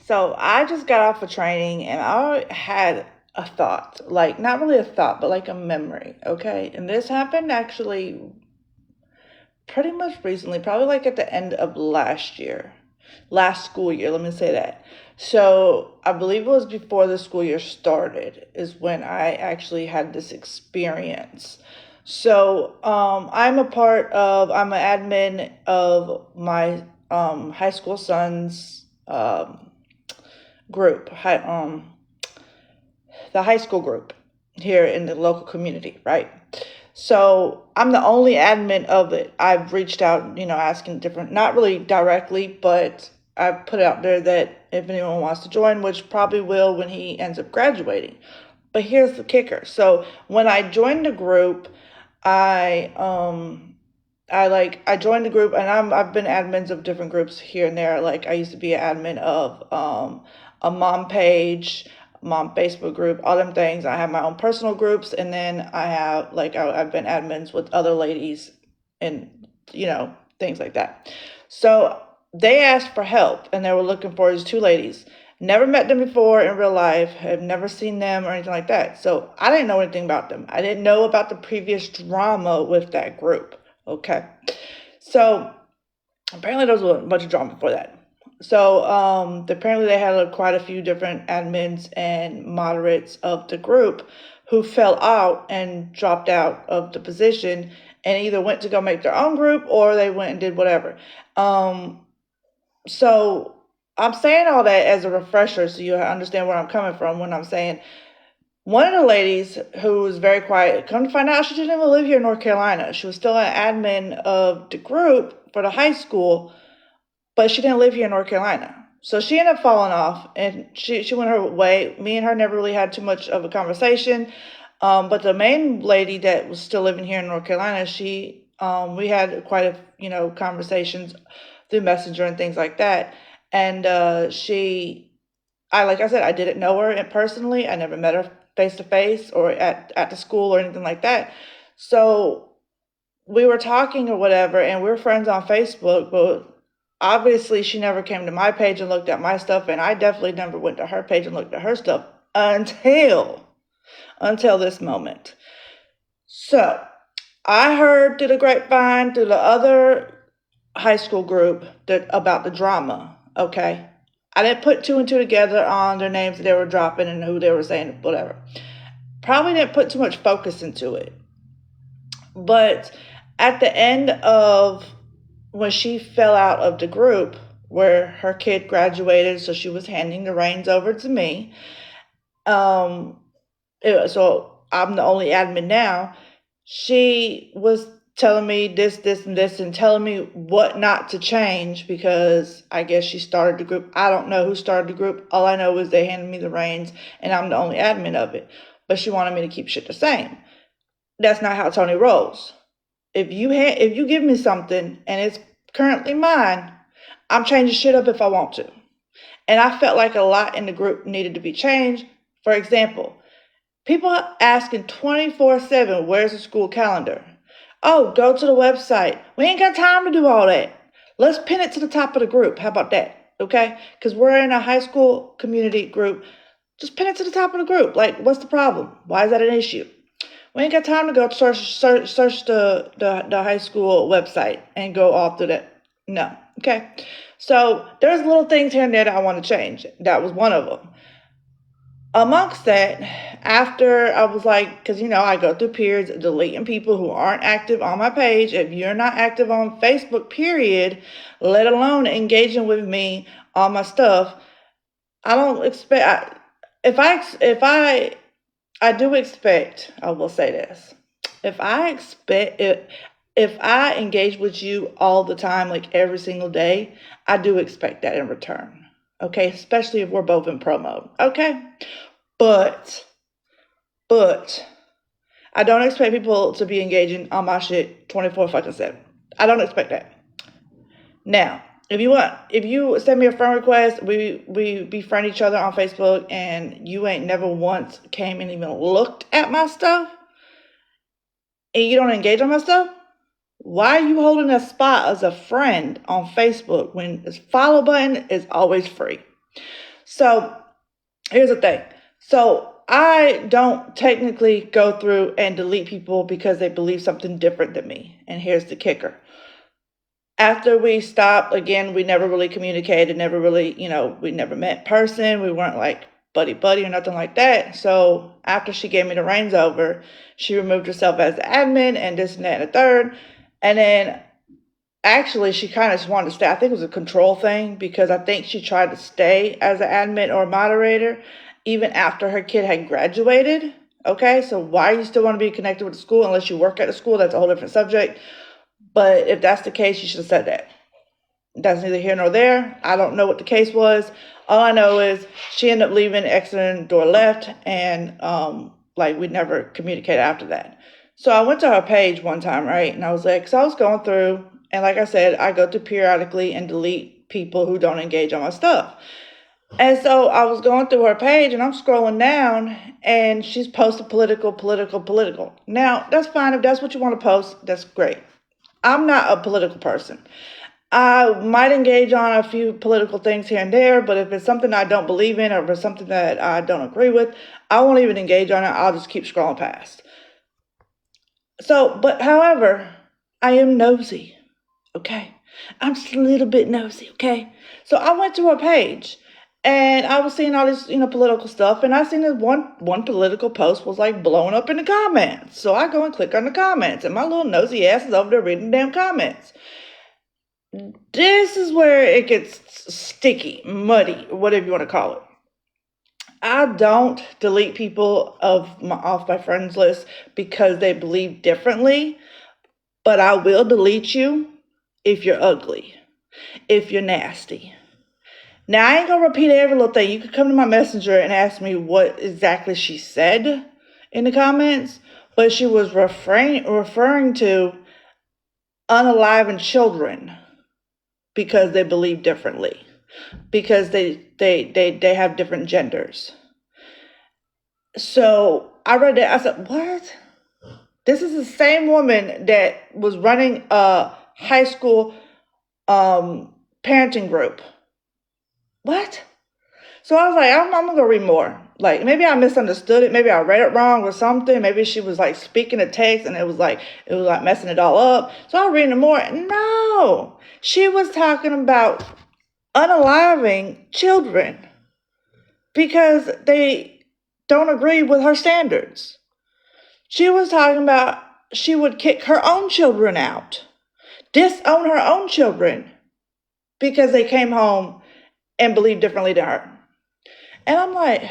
So I just got off of training and I had a thought, like not really a thought, but like a memory. Okay. And this happened actually pretty much recently, probably like at the end of last school year, let me say that. So I believe it was before the school year started, is when I actually had this experience. So I'm an admin of my high school son's group, the high school group here in the local community, right? So I'm the only admin of it. I've reached out, asking different, not really directly, but I've put out there that if anyone wants to join, which probably will when he ends up graduating. But here's the kicker. So when I joined the group, I I joined the group and I've been admins of different groups here and there. Like I used to be an admin of a mom page, mom Facebook group, all them things. I have my own personal groups, and then I have I've been admins with other ladies and things like that. So they asked for help and they were looking for these two ladies. Never met them before in real life, have never seen them or anything like that. So I didn't know anything about them. I didn't know about the previous drama with that group. Okay. So apparently there was a bunch of drama before that. So apparently they had quite a few different admins and moderates of the group who fell out and dropped out of the position and either went to go make their own group or they went and did whatever. So I'm saying all that as a refresher so you understand where I'm coming from when I'm saying one of the ladies who was very quiet, come to find out she didn't even live here in North Carolina. She was still an admin of the group for the high school, but she didn't live here in North Carolina. So she ended up falling off and she went her way. Me and her never really had too much of a conversation. But the main lady that was still living here in North Carolina, we had quite a, conversations through Messenger and things like that. And like I said, I didn't know her personally. I never met her face to face or at the school or anything like that. So we were talking or whatever, and we were friends on Facebook, but obviously she never came to my page and looked at my stuff, and I definitely never went to her page and looked at her stuff until this moment. So I heard through the grapevine, through the other high school group, about the drama, okay? I didn't put two and two together on their names that they were dropping and who they were saying, whatever. Probably didn't put too much focus into it. But at the end of when she fell out of the group, where her kid graduated, so she was handing the reins over to me. So I'm the only admin now. She was telling me this, and this, and telling me what not to change because I guess she started the group. I don't know who started the group. All I know is they handed me the reins and I'm the only admin of it. But she wanted me to keep shit the same. That's not how Tony rolls. If you give me something and it's currently mine, I'm changing shit up if I want to. And I felt like a lot in the group needed to be changed. For example, people asking 24/7, where's the school calendar? Oh, go to the website. We ain't got time to do all that. Let's pin it to the top of the group. How about that? Okay? Because we're in a high school community group. Just pin it to the top of the group. Like, what's the problem? Why is that an issue? We ain't got time to go search the high school website and go all through that. No. Okay? So there's little things here and there that I want to change. That was one of them. Amongst that, after I was like, because I go through periods of deleting people who aren't active on my page. If you're not active on Facebook, period, let alone engaging with me on my stuff, I don't expect. I do expect. I will say this: if I engage with you all the time, like every single day, I do expect that in return. Okay, especially if we're both in pro mode. Okay, but I don't expect people to be engaging on my shit 24/7. I don't expect that. Now, if you send me a friend request, we befriend each other on Facebook, and you ain't never once came and even looked at my stuff, and you don't engage on my stuff, why are you holding a spot as a friend on Facebook when this follow button is always free? So here's the thing. So I don't technically go through and delete people because they believe something different than me. And here's the kicker. After we stopped, again, we never really communicated, never really, we never met in person. We weren't like buddy buddy or nothing like that. So after she gave me the reins over, she removed herself as the admin and this and that and the third. And then actually she kind of just wanted to stay. I think it was a control thing because I think she tried to stay as an admin or a moderator even after her kid had graduated. Okay, so why you still want to be connected with the school unless you work at the school? That's a whole different subject. But if that's the case, you should have said that. That's neither here nor there. I don't know what the case was. All I know is she ended up leaving, exiting, door left, and we never communicated after that. So I went to her page one time, right? And I was like, so I was going through, and like I said, I go through periodically and delete people who don't engage on my stuff. And so I was going through her page and I'm scrolling down and she's posted political. Now, that's fine. If that's what you want to post, that's great. I'm not a political person. I might engage on a few political things here and there, but if it's something I don't believe in or if it's something that I don't agree with, I won't even engage on it. I'll just keep scrolling past. So, but however, I am nosy, okay? I'm just a little bit nosy, okay? So I went to her page and I was seeing all this, political stuff, and I seen this one political post was like blowing up in the comments. So I go and click on the comments, and my little nosy ass is over there reading the damn comments. This is where it gets sticky, muddy, whatever you want to call it. I don't delete people off my friends list because they believe differently, but I will delete you if you're ugly, if you're nasty. Now, I ain't going to repeat every little thing. You could come to my messenger and ask me what exactly she said in the comments, but she was referring to unalive children because they believe differently, because they have different genders. So I read that. I said, what? This is the same woman that was running a high school parenting group. What? So I was like, I'm going to read more. Like, maybe I misunderstood it. Maybe I read it wrong or something. Maybe she was like speaking a text and it was like messing it all up. So I was reading more. No, she was talking about unaliving children because they don't agree with her standards. She was talking about she would kick her own children out, disown her own children because they came home and believe differently than her. And I'm like,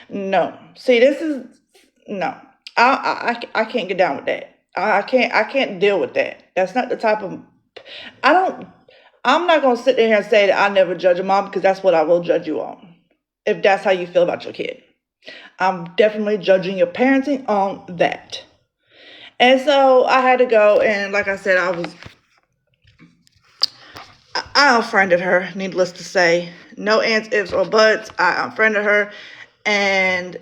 no. See, no. I can't get down with that. I can't deal with that. That's not the type of, I'm not going to sit there and say that I never judge a mom because that's what I will judge you on. If that's how you feel about your kid. I'm definitely judging your parenting on that. And so I had to go, and like I said, I unfriended her, needless to say. No ands, ifs, or buts. I unfriended her. And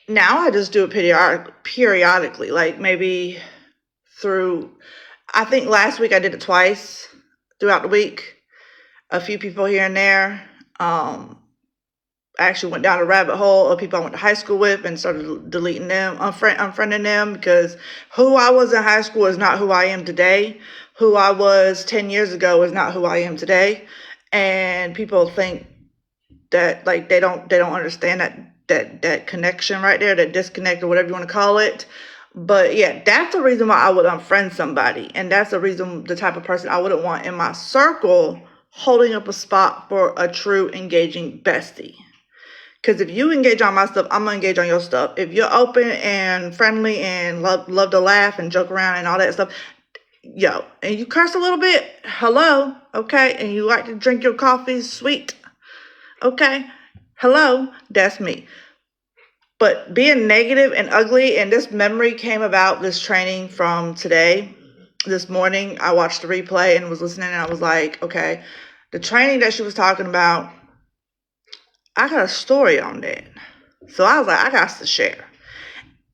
now I just do it periodically. Like maybe I think last week I did it twice throughout the week. A few people here and there. I actually went down a rabbit hole of people I went to high school with and started deleting them, unfriending them, because who I was in high school is not who I am today. Who I was 10 years ago is not who I am today. And people think that like they don't understand that connection right there, that disconnect or whatever you want to call it. But yeah, that's the reason why I would unfriend somebody. And that's the type of person I wouldn't want in my circle holding up a spot for a true engaging bestie. Because if you engage on my stuff, I'm going to engage on your stuff. If you're open and friendly and love to laugh and joke around and all that stuff, and you curse a little bit, hello, okay, and you like to drink your coffee sweet, okay, hello, that's me. But being negative and ugly, and this memory came about, this training from today, this morning, I watched the replay and was listening, and I was like, okay, the training that she was talking about, I got a story on that. So I was like, I got to share.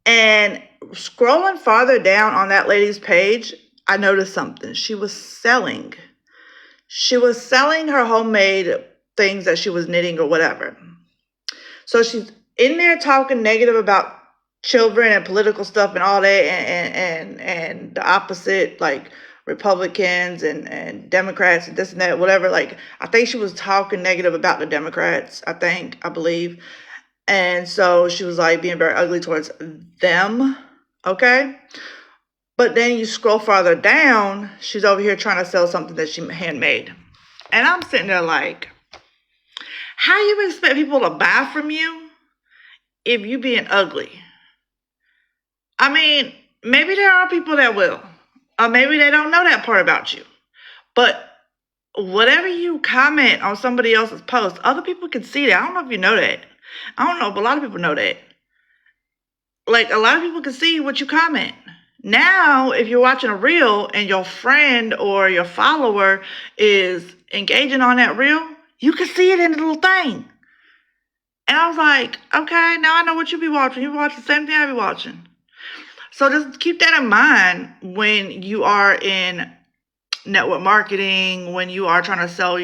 And scrolling farther down on that lady's page, I noticed something. She was selling her homemade things that she was knitting or whatever. So she's in there talking negative about children and political stuff and all that, and the opposite, like Republicans and Democrats and this and that, whatever. Like, I think she was talking negative about the Democrats, I believe. And so she was like being very ugly towards them. Okay. But then you scroll farther down, she's over here trying to sell something that she handmade. And I'm sitting there like, how you expect people to buy from you if you being ugly? I mean, maybe there are people that will, or maybe they don't know that part about you. But whatever you comment on somebody else's post, other people can see that. I don't know if you know that. I don't know, but a lot of people know that. Like, a lot of people can see what you comment. Now, if you're watching a reel and your friend or your follower is engaging on that reel, you can see it in the little thing. And I was like, okay, now I know what you be watching. You watch the same thing I be watching. So just keep that in mind when you are in network marketing, when you are trying to sell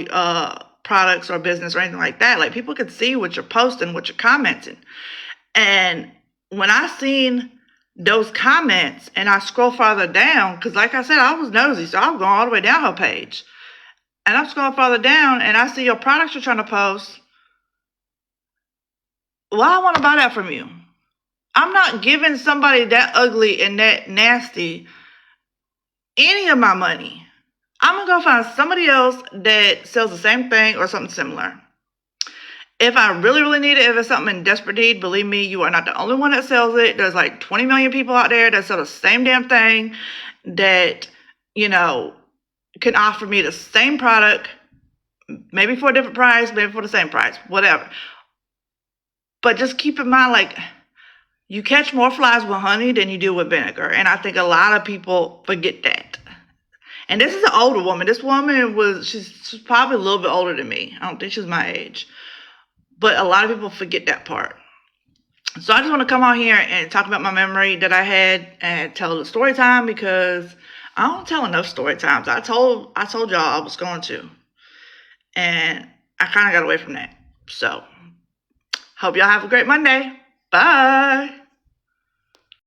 products or business or anything like that. Like, people can see what you're posting, what you're commenting. And when I seen those comments and I scroll farther down, because like I said, I was nosy, so I was going all the way down her page. And I'm scrolling farther down and I see your products you're trying to post. Well, I want to buy that from you. I'm not giving somebody that ugly and that nasty any of my money. I'm going to go find somebody else that sells the same thing or something similar. If I really, really need it, if it's something in desperate need, believe me, you are not the only one that sells it. There's like 20 million people out there that sell the same damn thing that, can offer me the same product, maybe for a different price, maybe for the same price, whatever. But just keep in mind, like, you catch more flies with honey than you do with vinegar. And I think a lot of people forget that. And this is an older woman. This woman she's probably a little bit older than me. I don't think she's my age. But a lot of people forget that part. So I just want to come on here and talk about my memory that I had and tell the story time, because I don't tell enough story times. I told y'all I was going to. And I kind of got away from that. So hope y'all have a great Monday. Bye.